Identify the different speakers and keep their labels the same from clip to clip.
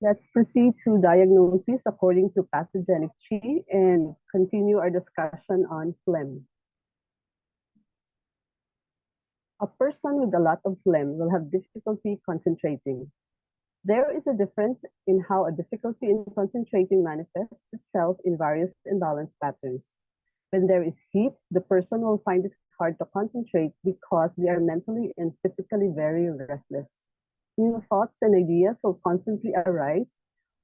Speaker 1: Let's proceed to diagnosis according to pathogenic chi and continue our discussion on phlegm. A person with a lot of phlegm will have difficulty concentrating. There is a difference in how a difficulty in concentrating manifests itself in various imbalance patterns. When there is heat, the person will find it hard to concentrate because they are mentally and physically very restless. New thoughts and ideas will constantly arise,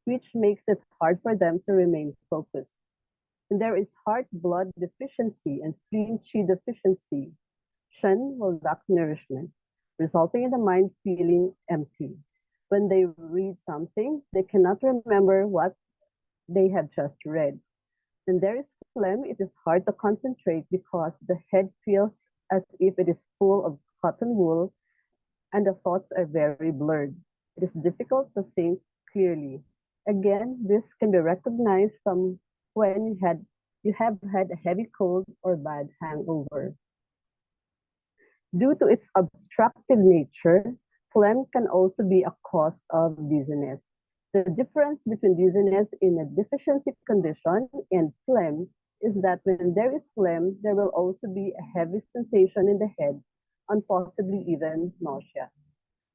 Speaker 1: which makes it hard for them to remain focused. When there is heart blood deficiency and spleen chi deficiency, Shen will lack nourishment, resulting in the mind feeling empty. When they read something, they cannot remember what they have just read. When there is phlegm, it is hard to concentrate because the head feels as if it is full of cotton wool and the thoughts are very blurred. It is difficult to think clearly. Again, this can be recognized from when you have had a heavy cold or bad hangover. Due to its obstructive nature, phlegm can also be a cause of dizziness. The difference between dizziness in a deficiency condition and phlegm is that when there is phlegm, there will also be a heavy sensation in the head and possibly even nausea.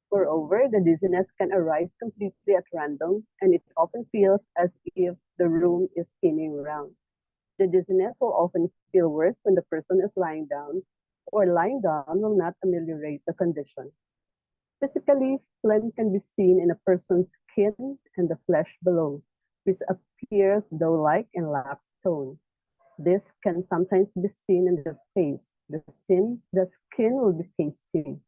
Speaker 1: Moreover, the dizziness can arise completely at random and it often feels as if the room is spinning around. The dizziness will often feel worse when the person is lying down, or lying down will not ameliorate the condition. Physically, phlegm can be seen in a person's skin and the flesh below, which appears dough-like and lacks tone. This can sometimes be seen in the face. The skin will be pasty.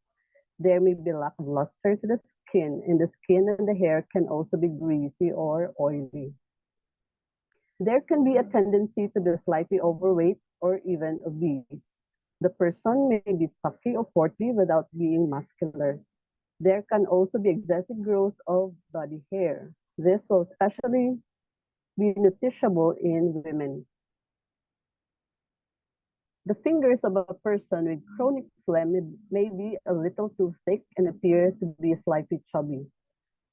Speaker 1: There may be lack of luster to the skin, and the skin and the hair can also be greasy or oily. There can be a tendency to be slightly overweight or even obese. The person may be stocky or portly without being muscular. There can also be excessive growth of body hair. This will especially be noticeable in women. The fingers of a person with chronic phlegm may be a little too thick and appear to be slightly chubby.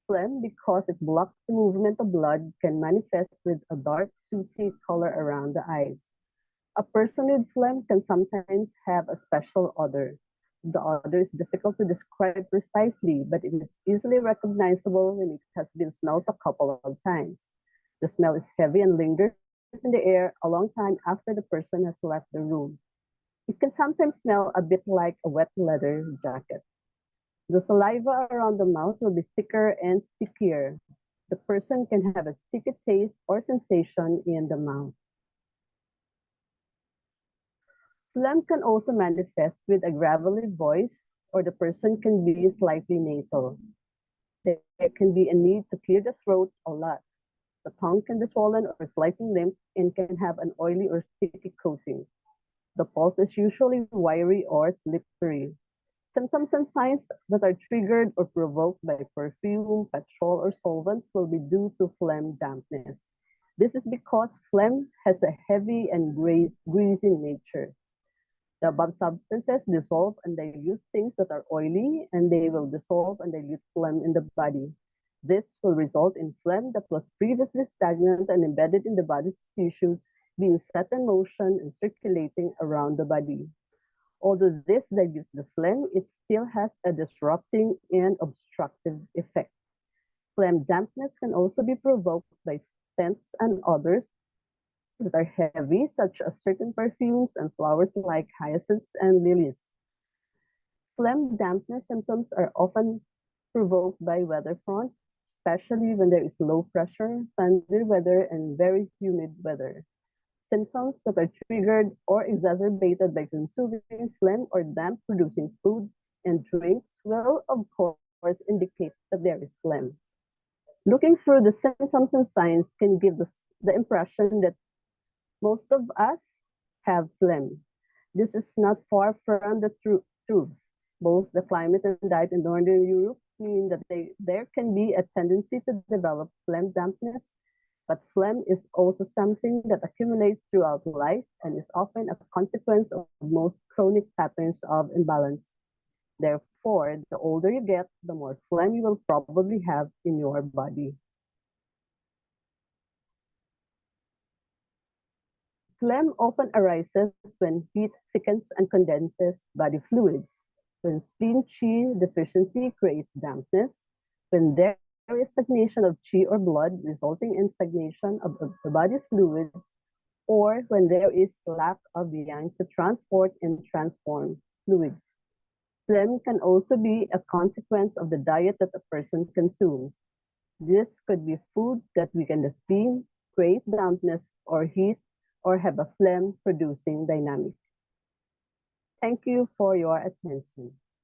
Speaker 1: Phlegm, because it blocks the movement of blood, can manifest with a dark, sooty color around the eyes. A person with phlegm can sometimes have a special odor. The odor is difficult to describe precisely, but it is easily recognizable when it has been smelled a couple of times. The smell is heavy and lingers in the air a long time after the person has left the room. It can sometimes smell a bit like a wet leather jacket. The saliva around the mouth will be thicker and stickier. The person can have a sticky taste or sensation in the mouth. Phlegm can also manifest with a gravelly voice, or the person can be slightly nasal. There can be a need to clear the throat a lot. The tongue can be swollen or slightly limp and can have an oily or sticky coating. The pulse is usually wiry or slippery. Symptoms and signs that are triggered or provoked by perfume, petrol, or solvents will be due to phlegm dampness. This is because phlegm has a heavy and greasy nature. The above substances dissolve and dilute things that are oily, and they will dissolve and dilute phlegm in the body. This will result in phlegm that was previously stagnant and embedded in the body's tissues being set in motion and circulating around the body. Although this dilutes the phlegm, it still has a disrupting and obstructive effect. Phlegm dampness can also be provoked by scents and odors that are heavy, such as certain perfumes and flowers like hyacinths and lilies. Phlegm dampness symptoms are often provoked by weather fronts, especially when there is low pressure, thunder weather, and very humid weather. Symptoms that are triggered or exacerbated by consuming phlegm or damp producing food and drinks will, of course, indicate that there is phlegm. Looking through the symptoms and signs can give the impression that most of us have phlegm. This is not far from the truth. Both the climate and diet in Northern Europe mean that there can be a tendency to develop phlegm dampness, but phlegm is also something that accumulates throughout life and is often a consequence of most chronic patterns of imbalance. Therefore, the older you get, the more phlegm you will probably have in your body. Phlegm often arises when heat thickens and condenses body fluids, when spleen deficiency creates dampness, when there is stagnation of chi or blood resulting in stagnation of the body's fluids, or when there is lack of yang to transport and transform fluids. Phlegm can also be a consequence of the diet that a person consumes. This could be food that weaken the spleen, create dampness or heat, or have a phlegm-producing dynamic. Thank you for your attention.